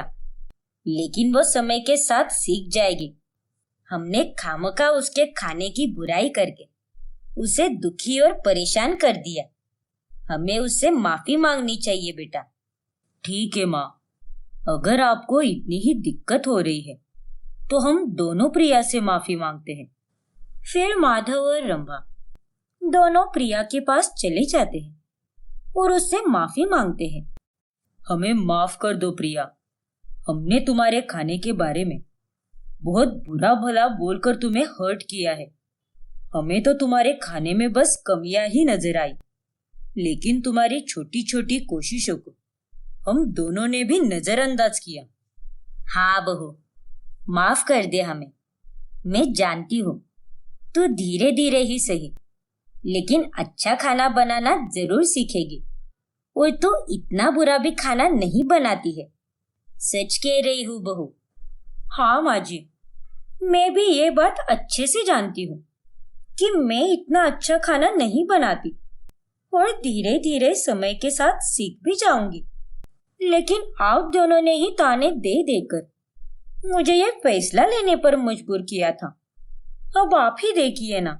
लेकिन वो समय के साथ सीख जाएगी। हमने खामखा उसके खाने की बुराई करके उसे दुखी और परेशान कर दिया। हमें उससे माफी मांगनी चाहिए बेटा। ठीक है माँ, अगर आपको इतनी ही दिक्कत हो रही है तो हम दोनों प्रिया से माफी मांगते हैं। फिर माधव और रंभा दोनों प्रिया के पास चले जाते हैं और उससे माफी मांगते हैं। हमें माफ कर दो प्रिया, हमने तुम्हारे खाने के बारे में बहुत बुरा भला बोलकर तुम्हें हर्ट किया है। हमें तो तुम्हारे खाने में बस कमियां ही नजर आई, लेकिन तुम्हारी छोटी छोटी कोशिशों को हम दोनों ने भी नजरअंदाज किया। हाँ बहू, माफ कर दे हमें। मैं जानती हूँ तू धीरे धीरे ही सही, लेकिन अच्छा खाना बनाना जरूर सीखेगी। और तू इतना बुरा भी खाना नहीं बनाती है। सच कह रही हूँ बहू। हाँ माँ जी, मैं भी ये बात अच्छे से जानती हूँ कि मैं इतना अच्छा खाना नहीं बनाती और धीरे धीरे समय के साथ सीख भी जाऊंगी। लेकिन आप दोनों ने ही ताने दे देकर मुझे ये फैसला लेने पर मजबूर किया था। अब आप ही देखिए ना,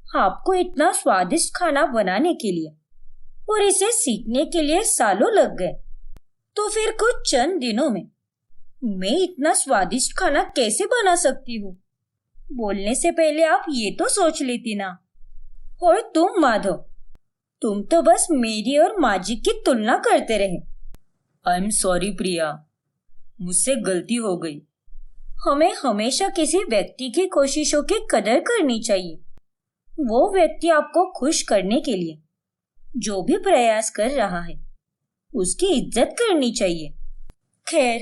आपको इतना स्वादिष्ट खाना बनाने के लिए और इसे सीखने के लिए सालों लग गए, तो फिर कुछ चंद दिनों में मैं इतना स्वादिष्ट खाना कैसे बना सकती हूँ? बोलने से पहले आप ये तो सोच लेती ना। और तुम माधव, तुम तो बस मेरी और माँ जी की तुलना करते रहे। आई एम सॉरी प्रिया, मुझसे गलती हो गई। हमें हमेशा किसी व्यक्ति की कोशिशों की कदर करनी चाहिए। वो व्यक्ति आपको खुश करने के लिए जो भी प्रयास कर रहा है, उसकी इज्जत करनी चाहिए। खैर,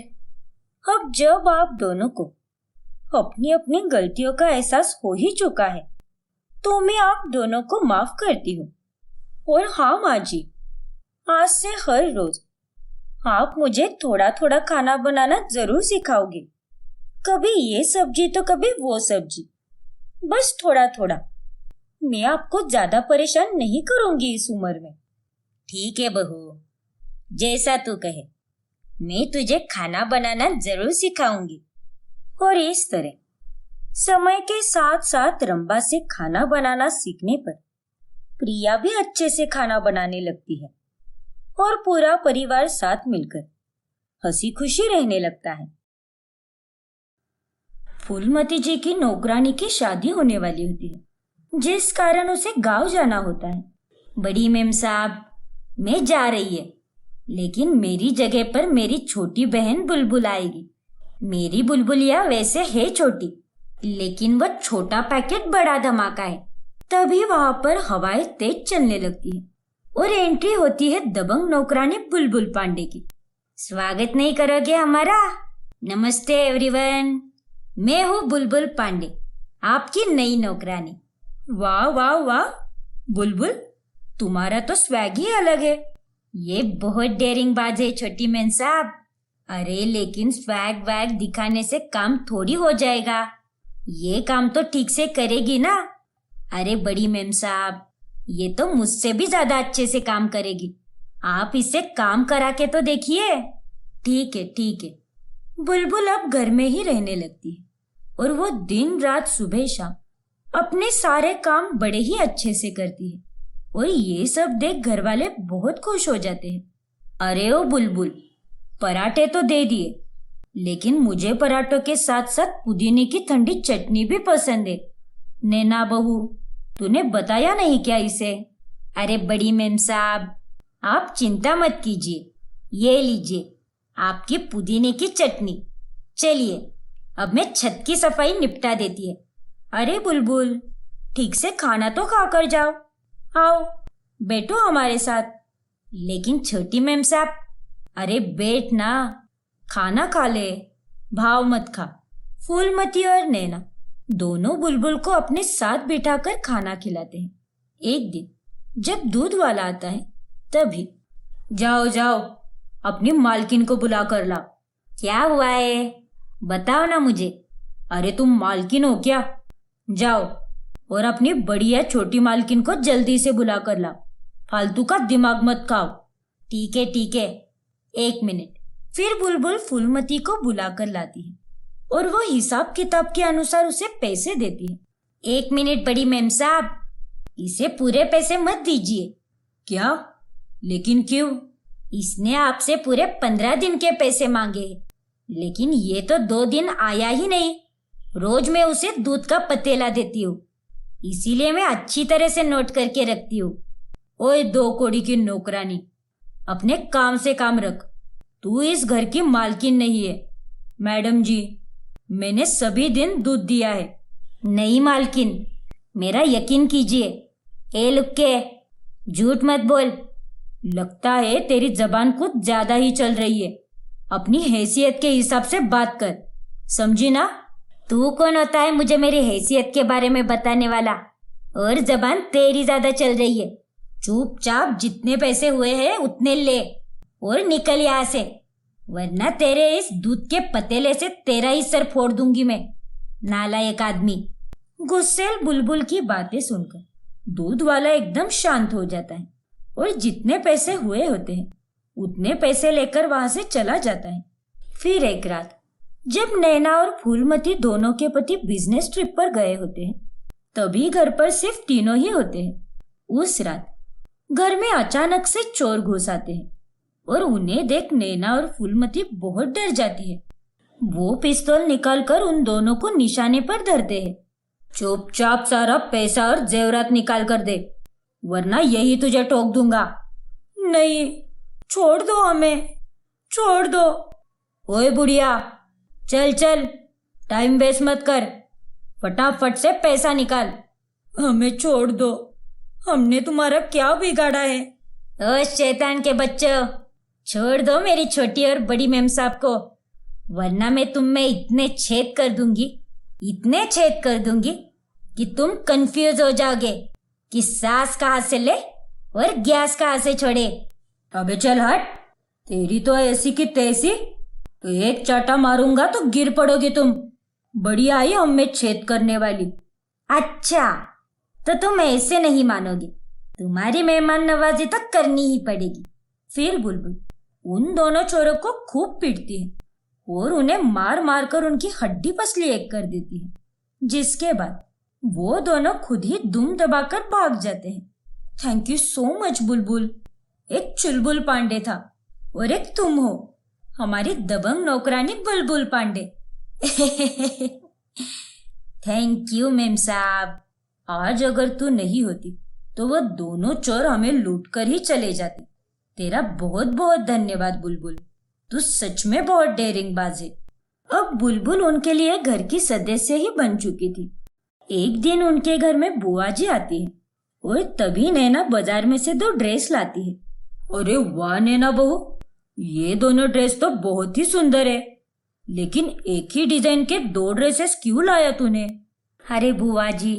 अब जब आप दोनों को अपनी अपनी गलतियों का एहसास हो ही चुका है, तो मैं आप दोनों को माफ करती हूँ। और हाँ माँ जी, आज से हर रोज आप मुझे थोड़ा थोड़ा खाना बनाना जरूर सिखाओगे। कभी ये सब्जी तो कभी वो सब्जी, बस थोड़ा थोड़ा। मैं आपको ज्यादा परेशान नहीं करूंगी इस उम्र में। ठीक है बहू, जैसा तू कहे। मैं तुझे खाना बनाना जरूर सिखाऊंगी। और इस तरह समय के साथ साथ रंबा से खाना बनाना सीखने पर प्रिया भी अच्छे से खाना बनाने लगती है और पूरा परिवार साथ मिलकर हंसी खुशी रहने लगता है। फूलमती जी की नौकरानी की शादी होने वाली होती है, जिस कारण उसे गांव जाना होता है। बड़ी मेम साहब, मैं जा रही है, लेकिन मेरी जगह पर मेरी छोटी बहन बुलबुल आएगी। मेरी बुलबुलिया वैसे है छोटी, लेकिन वह छोटा पैकेट बड़ा धमाका है। तभी वहां पर हवाएं तेज चलने लगती है और एंट्री होती है दबंग नौकरानी बुलबुल पांडे की। स्वागत नहीं करोगे हमारा? नमस्ते एवरीवन, मैं हूँ बुलबुल पांडे, आपकी नई नौकरानी। वाह वाह वाह बुलबुल, तुम्हारा तो स्वैग ही अलग है। ये बहुत डेयरिंग बाज है छोटी मैन साहब। अरे लेकिन स्वैग वैग दिखाने से काम थोड़ी हो जाएगा। ये काम तो ठीक से करेगी ना? अरे बड़ी मैम साहब, ये तो मुझसे भी ज्यादा अच्छे से काम करेगी। आप इससे काम करा के तो देखिए। ठीक है ठीक है। बुलबुल अब घर में ही रहने लगती है और वो दिन रात सुबह शाम अपने सारे काम बड़े ही अच्छे से करती है और ये सब देख घर वाले बहुत खुश हो जाते हैं। अरे ओ बुलबुल, पराठे तो दे दिए, लेकिन मुझे पराठों के साथ साथ पुदीने की ठंडी चटनी भी पसंद है। नैना बहू, तूने बताया नहीं क्या इसे? अरे बड़ी मेम साहब, आप चिंता मत कीजिए, ये लीजिए आपकी पुदीने की चटनी। चलिए अब मैं छत की सफाई निपटा देती है। अरे बुलबुल, ठीक से खाना तो खा कर जाओ। आओ बैठो हमारे साथ। लेकिन छोटी मेम साहब, अरे बैठ ना, खाना खा ले, भाव मत खा। फूलमती और नैना दोनों बुलबुल को अपने साथ बिठाकर खाना खिलाते हैं। एक दिन जब दूध वाला आता है, तभी जाओ जाओ अपनी मालकिन को बुला कर लाओ। क्या हुआ है, बताओ ना मुझे। अरे तुम मालकिन हो क्या? जाओ और अपनी बढ़िया छोटी मालकिन को जल्दी से बुला कर लाओ। फालतू का दिमाग मत खाओ। ठीक है, एक मिनट। फिर बुलबुल फूलमती को बुला कर लाती है और वो हिसाब किताब के अनुसार उसे पैसे देती है। 1 मिनट बड़ी मेम साहब, इसे पूरे पैसे मत दीजिए। क्या? लेकिन क्यों? इसने आपसे पूरे 15 दिन के पैसे मांगे हैं, लेकिन ये तो 2 दिन आया ही नहीं। रोज मैं उसे दूध का पतीला देती हूँ, इसीलिए मैं अच्छी तरह से नोट करके रखती हूँ। ओए 2 कौड़ी की नौकरानी, अपने काम से काम रख। तू इस घर की मालकिन नहीं है। मैडम जी, मैंने सभी दिन दूध दिया है। नहीं मालकिन, मेरा यकीन कीजिए। ए लुक्के, झूठ मत बोल। लगता है तेरी जबान कुछ ज्यादा ही चल रही है। अपनी हैसियत के हिसाब से बात कर। समझी ना? तू कौन होता है मुझे मेरी हैसियत के बारे में बताने वाला? और जबान तेरी ज्यादा चल रही है। चुपचाप जितने पैसे हुए हैं उतने ले और निकल यहाँ से, वरना तेरे इस दूध के पतीले से तेरा ही सर फोड़ दूंगी मैं, नालायक आदमी। गुस्सेल बुलबुल की बातें सुनकर दूध वाला एकदम शांत हो जाता है और जितने पैसे हुए होते हैं उतने पैसे लेकर वहां से चला जाता है। फिर एक रात जब नैना और फूलमती दोनों के पति बिजनेस ट्रिप पर गए होते हैं, तभी घर पर सिर्फ तीनों ही होते हैं। उस रात घर में अचानक से चोर घुस आते हैं और उन्हें देख नैना और फूलमती बहुत डर जाती है। वो पिस्तौल निकालकर उन दोनों को निशाने पर धरते हैं। चुपचाप सारा पैसा और जेवरात निकाल कर दे, वरना यही तुझे ठोक दूंगा। नहीं, छोड़ दो हमें, छोड़ दो। ओए बुढ़िया, चल चल, टाइम वेस्ट मत कर, फटाफट से पैसा निकाल। हमें छोड़ दो, हमने तुम्हारा क्या बिगाड़ा है? ओ शैतान के बच्चों, छोड़ दो मेरी छोटी और बड़ी मेम साहब को, वरना मैं तुम में इतने छेद कर दूंगी, इतने छेद कर दूंगी कि तुम कंफ्यूज हो जाओगे कि सांस कहाँ से ले और गैस कहाँ से छोड़े। अबे चल हट, तेरी तो ऐसी की तैसी, तो एक चाटा मारूंगा तो गिर पड़ोगी तुम। बड़ी आई हम में छेद करने वाली। अच्छा, तो तुम ऐसे नहीं मानोगे, तुम्हारी मेहमान नवाजी तो करनी ही पड़ेगी। फिर बुलबुल उन दोनों चोरों को खूब पीटती है और उन्हें मार मार कर उनकी हड्डी पसली एक कर देती है, जिसके बाद वो दोनों खुद ही दुम दबाकर भाग जाते हैं। थैंक यू सो मच बुलबुल। एक चुलबुल पांडे था और एक तुम हो, हमारी दबंग नौकरानी बुलबुल पांडे। थैंक यू मेम साहब। आज अगर तू नहीं होती तो वो दोनों चोर हमें लूट कर ही चले जाते। तेरा बहुत बहुत धन्यवाद बुलबुल, तू सच में बहुत डेयरिंग बाज है। अब बुलबुल उनके लिए घर की सदस्य ही बन चुकी थी। एक दिन उनके घर में बुआ जी आती है और तभी नैना बाजार में से 2 ड्रेस लाती है। अरे वाह नैना बहू, ये दोनों ड्रेस तो बहुत ही सुंदर है, लेकिन एक ही डिजाइन के 2 ड्रेसेस क्यों लाया तूने? अरे बुआ जी,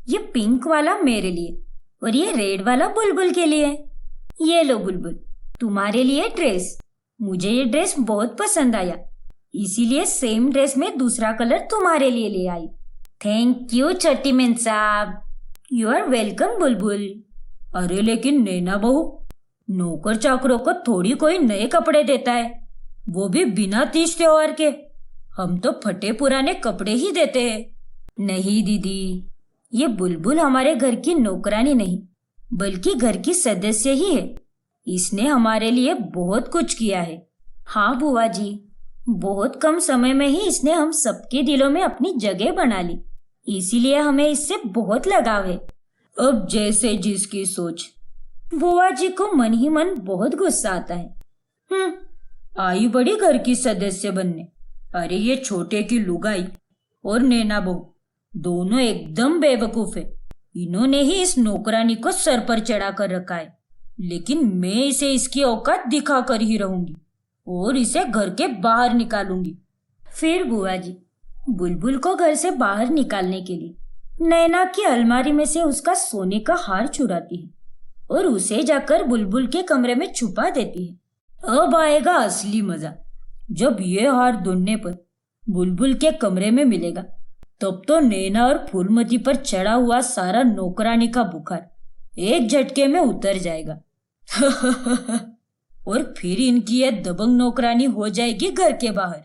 ये पिंक वाला मेरे लिए और ये रेड वाला बुलबुल के लिए। ये लो बुलबुल, तुम्हारे लिए ड्रेस। मुझे ये ड्रेस बहुत पसंद आया, इसीलिए सेम ड्रेस में दूसरा कलर तुम्हारे लिए ले आई। थैंक यू छोटी मेम साहब। यू आर वेलकम बुलबुल। अरे लेकिन नैना बहू, नौकर चाकरों को थोड़ी कोई नए कपड़े देता है, वो भी बिना तीज त्योहार के। हम तो फटे पुराने कपड़े ही देते हैं। नहीं दीदी, ये बुलबुल हमारे घर की नौकरानी नहीं बल्कि घर की सदस्य ही है। इसने हमारे लिए बहुत कुछ किया है। हाँ बुआ जी, बहुत कम समय में ही इसने हम सबके दिलों में अपनी जगह बना ली, इसीलिए हमें इससे बहुत लगाव है। अब जैसे जिसकी सोच। बुआ जी को मन ही मन बहुत गुस्सा आता है। आई बड़ी घर की सदस्य बनने। अरे ये छोटे की लुगाई और नैना बहू दोनों एकदम बेवकूफ है। इन्होंने ही इस नौकरानी को सर पर चढ़ा कर रखा है, लेकिन मैं इसे इसकी औकात दिखा कर ही रहूंगी और इसे घर के बाहर निकालूंगी। फिर बुआ जी बुलबुल को घर से बाहर निकालने के लिए नैना की अलमारी में से उसका सोने का हार चुराती है और उसे जाकर बुलबुल के कमरे में छुपा देती है। अब आएगा असली मजा, जब ये हार ढूंढने पर बुलबुल के कमरे में मिलेगा, तब तो नैना और फूलमती पर चढ़ा हुआ सारा नौकरानी का बुखार एक झटके में उतर जाएगा। और फिर इनकी ये दबंग नौकरानी हो जाएगी घर के बाहर।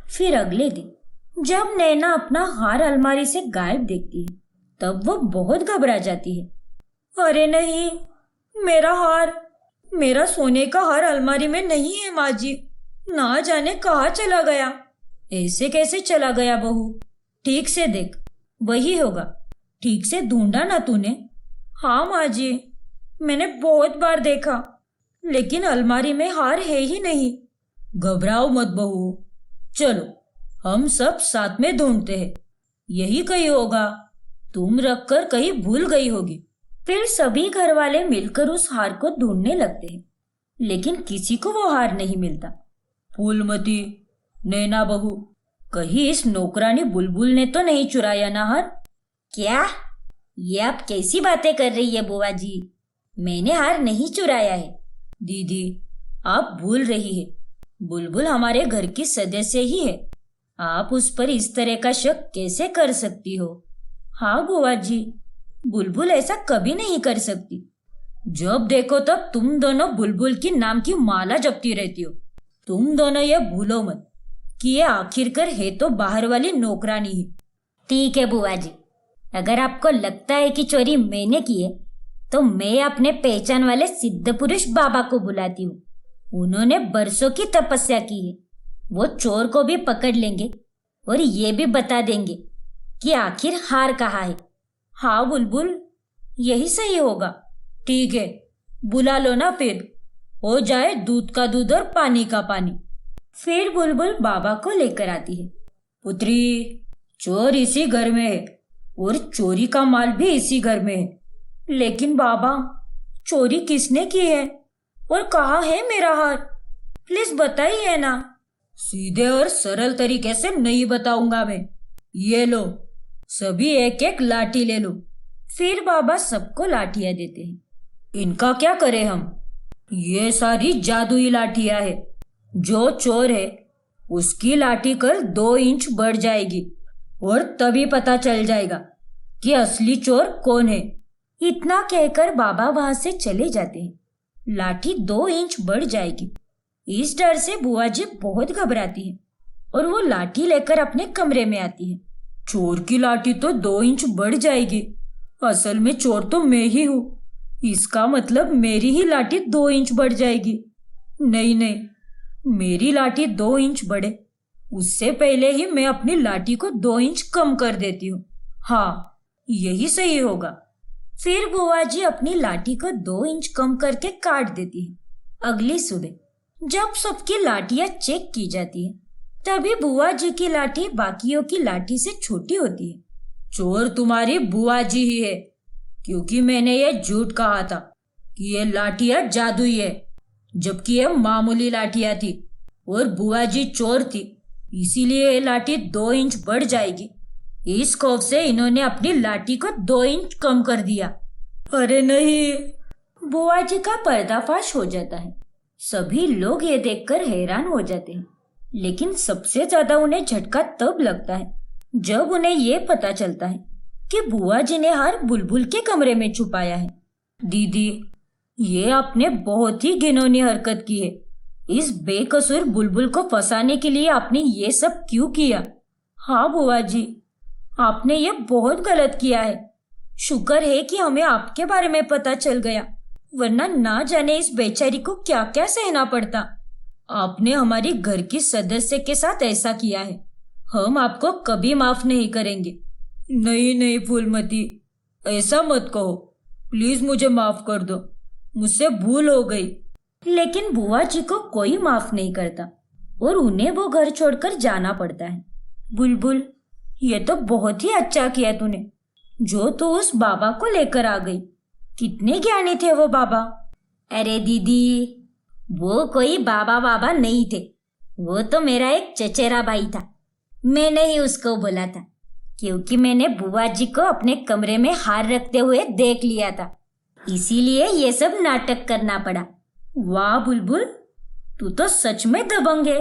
फिर अगले दिन जब नैना अपना हार अलमारी से गायब देखती है, तब वो बहुत घबरा जाती है। अरे नहीं, मेरा हार, मेरा सोने का हार अलमारी में नहीं है माँ जी, ना जाने कहाँ चला गया। ऐसे कैसे चला गया बहू? ठीक से देख, वही होगा। ठीक से ढूंढा ना तूने? हाँ माँ जी, मैंने बहुत बार देखा, लेकिन अलमारी में हार है ही नहीं। घबराओ मत बहू, चलो हम सब साथ में ढूंढते हैं, यही कहीं होगा। तुम रखकर कहीं भूल गई होगी। फिर सभी घर वाले मिलकर उस हार को ढूंढने लगते हैं, लेकिन किसी को वो हार नहीं मिलता। फूलमती, नैना बहू, कहीं इस नौकरानी बुलबुल ने तो नहीं चुराया ना हार? क्या? ये आप कैसी बातें कर रही है बुआ जी? मैंने हार नहीं चुराया है। दीदी, आप भूल रही है। बुलबुल हमारे घर की सदस्य ही है। आप उस पर इस तरह का शक कैसे कर सकती हो? हाँ बुआ जी, बुलबुल ऐसा कभी नहीं कर सकती। जब देखो तब तुम दोनों बुलबुल की नाम की माला जपती रहती हो। तुम दोनों ये भूलो मत कि ये आखिरकार है तो बाहर वाली नौकरानी ही। ठीक है बुआ जी, अगर आपको लगता है कि चोरी मैंने की है तो मैं अपने पहचान वाले सिद्ध पुरुष बाबा को बुलाती हूँ। उन्होंने बरसों की तपस्या की है। वो चोर को भी पकड़ लेंगे और ये भी बता देंगे कि आखिर हार कहाँ है। हाँ बुलबुल, यही सही होगा। ठीक है, बुला लो ना, फिर हो जाए दूध का दूध और पानी का पानी। फिर बुलबुल बाबा को लेकर आती है। पुत्री, चोर इसी घर में है और चोरी का माल भी इसी घर में है। लेकिन बाबा, चोरी किसने की है और कहाँ है मेरा हार? प्लीज बताइए ना। सीधे और सरल तरीके से नहीं बताऊंगा मैं। ये लो, सभी एक एक लाठी ले लो। फिर बाबा सबको लाठियां देते हैं। इनका क्या करें हम? ये सारी जादुई लाठियां है। जो चोर है उसकी लाठी कल 2 इंच बढ़ जाएगी और तभी पता चल जाएगा कि असली चोर कौन है। इतना कहकर बाबा वहां से चले जाते हैं। लाठी 2 इंच बढ़ जाएगी, इस डर से बुआ जी बहुत घबराती है और वो लाठी लेकर अपने कमरे में आती है। चोर की लाठी तो 2 इंच बढ़ जाएगी। असल में चोर तो मैं ही हूँ। इसका मतलब मेरी ही लाठी 2 इंच बढ़ जाएगी। नहीं नहीं, मेरी लाठी 2 इंच बढ़े उससे पहले ही मैं अपनी लाठी को 2 इंच कम कर देती हूँ। हाँ, यही सही होगा। फिर बुआ जी अपनी लाठी को 2 इंच कम करके काट देती है। अगली सुबह जब सबकी लाठियां चेक की जाती है तभी बुआ जी की लाठी बाकियों की लाठी से छोटी होती है। चोर तुम्हारी बुआ जी ही है, क्योंकि मैंने ये झूठ कहा था कि ये लाठियां जादुई है, जबकि ये मामूली लाठियां थी और बुआ जी चोर थी। इसीलिए ये लाठी 2 इंच बढ़ जाएगी। इस खौफ से इन्होंने अपनी लाठी को 2 इंच कम कर दिया। अरे नहीं! बुआ जी का पर्दाफाश हो जाता है। सभी लोग ये देखकर हैरान हो जाते हैं, लेकिन सबसे ज्यादा उन्हें झटका तब लगता है जब उन्हें ये पता चलता है कि बुआ जी ने हार बुलबुल के कमरे में छुपाया है। दीदी, ये आपने बहुत ही घिनौनी हरकत की है। इस बेकसूर बुलबुल को फंसाने के लिए आपने ये सब क्यों किया? हाँ बुआ जी, आपने ये बहुत गलत किया है। शुक्र है कि हमें आपके बारे में पता चल गया, वरना ना जाने इस बेचारी को क्या क्या सहना पड़ता। आपने हमारी घर की सदस्य के साथ ऐसा किया है। हम आपको कभी माफ नहीं करेंगे। नहीं नहीं फूलमती, ऐसा मत कहो। प्लीज मुझे माफ कर दो, मुझसे भूल हो गई। लेकिन बुआ जी को कोई माफ नहीं करता और उन्हें वो घर छोड़कर जाना पड़ता है। बुलबुल, ये तो बहुत ही अच्छा किया तूने, जो तू उस बाबा को लेकर आ गई। कितने ज्ञानी थे वो बाबा। अरे दीदी, वो कोई बाबा बाबा नहीं थे, वो तो मेरा एक चचेरा भाई था। मैंने ही उसको बोला था, क्योंकि मैंने बुआ जी को अपने कमरे में हार रखते हुए देख लिया था, इसीलिए ये सब नाटक करना पड़ा। वाह बुलबुल, तू तो सच में दबंग है।